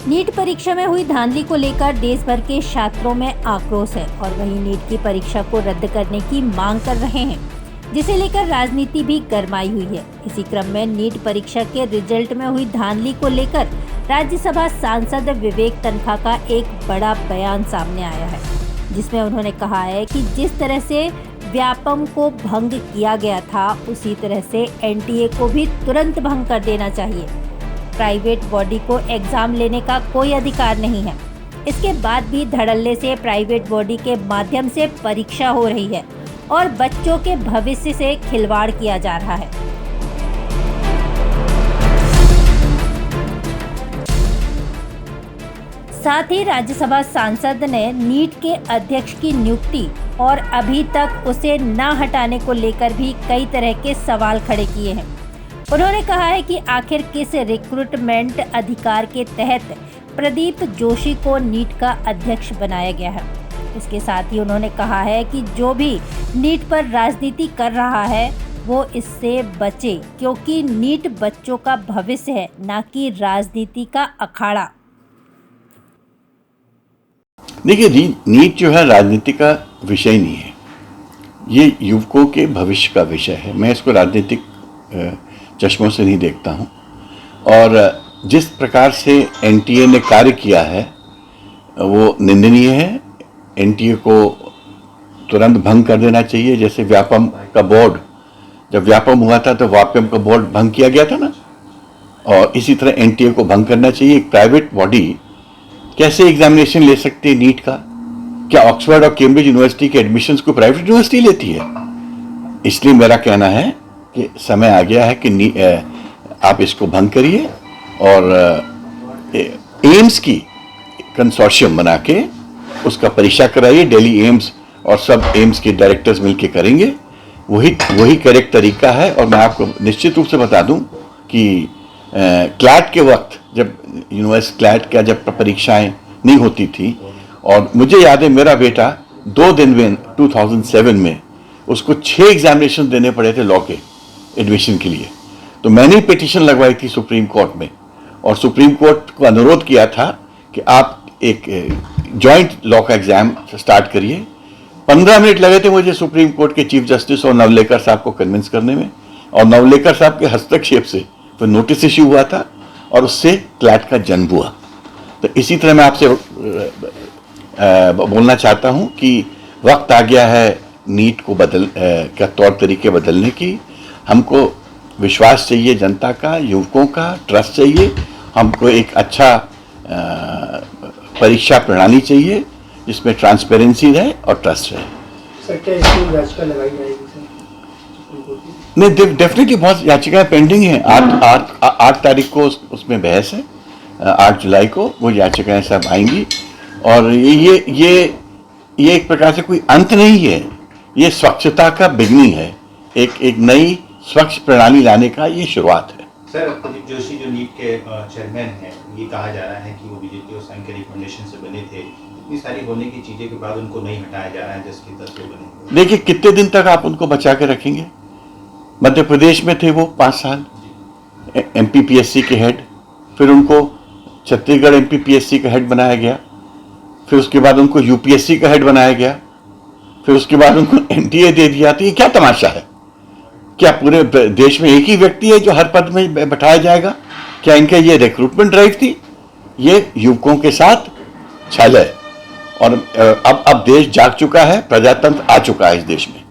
NEET परीक्षा में हुई धांधली को लेकर देश भर के छात्रों में आक्रोश है और वहीं नीट की परीक्षा को रद्द करने की मांग कर रहे हैं, जिसे लेकर राजनीति भी गरमाई हुई है। इसी क्रम में नीट परीक्षा के रिजल्ट में हुई धांधली को लेकर राज्यसभा सांसद विवेक तन्खा का एक बड़ा बयान सामने आया है, जिसमें उन्होंने कहा है कि जिस तरह से व्यापम को भंग किया गया था, उसी तरह से एनटीए को भी तुरंत भंग कर देना चाहिए। प्राइवेट बॉडी को एग्जाम लेने का कोई अधिकार नहीं है। इसके बाद भी धड़ल्ले से प्राइवेट बॉडी के माध्यम से परीक्षा हो रही है और बच्चों के भविष्य से खिलवाड़ किया जा रहा है। साथ ही राज्यसभा सांसद ने नीट के अध्यक्ष की नियुक्ति और अभी तक उसे न हटाने को लेकर भी कई तरह के सवाल खड़े किए हैं। उन्होंने कहा है कि आखिर किस रिक्रूटमेंट अधिकार के तहत प्रदीप जोशी को नीट का अध्यक्ष बनाया गया है। इसके साथ ही उन्होंने कहा है कि जो भी नीट पर राजनीति कर रहा है वो इससे बचे, क्योंकि नीट बच्चों का भविष्य है, न कि राजनीति का अखाड़ा। देखिए, नीट जो है राजनीति का विषय नहीं है, ये युवकों के भविष्य का विषय है। मैं इसको राजनीतिक चश्मों से नहीं देखता हूँ। और जिस प्रकार से एनटीए ने कार्य किया है वो निंदनीय है। एनटीए को तुरंत भंग कर देना चाहिए। जैसे व्यापम का बोर्ड, जब व्यापम हुआ था तो व्यापम का बोर्ड भंग किया गया था ना, और इसी तरह एनटीए को भंग करना चाहिए। एक प्राइवेट बॉडी कैसे एग्जामिनेशन ले सकती है नीट का? क्या ऑक्सफोर्ड और कैम्ब्रिज यूनिवर्सिटी के एडमिशन्स को प्राइवेट यूनिवर्सिटी लेती है? इसलिए मेरा कहना है कि समय आ गया है कि आप इसको भंग करिए और एम्स की कंसोर्शियम बना के उसका परीक्षा कराइए। दिल्ली एम्स और सब एम्स के डायरेक्टर्स मिलके करेंगे, वही करेक्ट तरीका है। और मैं आपको निश्चित रूप से बता दूं कि क्लैट के वक्त, जब यूनिवर्सिटी क्लैट का जब परीक्षाएं नहीं होती थी, और मुझे याद है मेरा बेटा 2 दिन में 2007 में उसको 6 एग्जामिनेशन देने पड़े थे लॉ के एडमिशन के लिए। तो मैंने पिटीशन लगवाई थी सुप्रीम कोर्ट में, और सुप्रीम कोर्ट को अनुरोध किया था कि आप एक जॉइंट लॉ का एग्जाम स्टार्ट करिए। 15 मिनट लगे थे मुझे सुप्रीम कोर्ट के चीफ जस्टिस और नवलेकर साहब को कन्विंस करने में, और नवलेकर साहब के हस्तक्षेप से फिर नोटिस इश्यू हुआ था और उससे क्लैट का जन्म हुआ। तो इसी तरह मैं आपसे बोलना चाहता हूं कि वक्त आ गया है नीट को का तौर तरीके बदलने की। हमको विश्वास चाहिए जनता का, युवकों का ट्रस्ट चाहिए। हमको एक अच्छा परीक्षा प्रणाली चाहिए जिसमें ट्रांसपेरेंसी रहे और ट्रस्ट रहे। सर, क्या इसकी याचिका लगाई जाएगी सर? नहीं, डेफिनेटली बहुत याचिकाएं पेंडिंग हैं। 8 तारीख को उसमें बहस है, 8 जुलाई को वो याचिकाएं सब आएंगी। और ये एक प्रकार से कोई अंत नहीं है, ये स्वच्छता का बिगनिंग है। एक नई स्वच्छ प्रणाली लाने का ये शुरुआत है। सर, प्रदीप जोशी जो नीट के चेयरमैन हैं, ये कहा जा रहा है कि वो बीजेपी और संघ के रिकमेंडेशन से बने थे। इतनी सारी होने की चीजें के बाद उनको नहीं हटाया जा रहा है जिसकी तस्वीर बने। देखिए, कितने दिन तक आप उनको बचा के रखेंगे? मध्य प्रदेश में थे वो 5 साल एमपीपीएससी के हेड, फिर उनको छत्तीसगढ़ एमपीपीएससी का हेड बनाया गया, फिर उसके बाद उनको यूपीएससी का हेड बनाया गया, फिर उसके बाद उनको एनटीए दे दिया। तो ये क्या तमाशा है? क्या पूरे देश में एक ही व्यक्ति है जो हर पद में बैठाया जाएगा? क्या इनका ये रिक्रूटमेंट ड्राइव थी? ये युवकों के साथ छल है। और अब देश जाग चुका है, प्रजातंत्र आ चुका है इस देश में।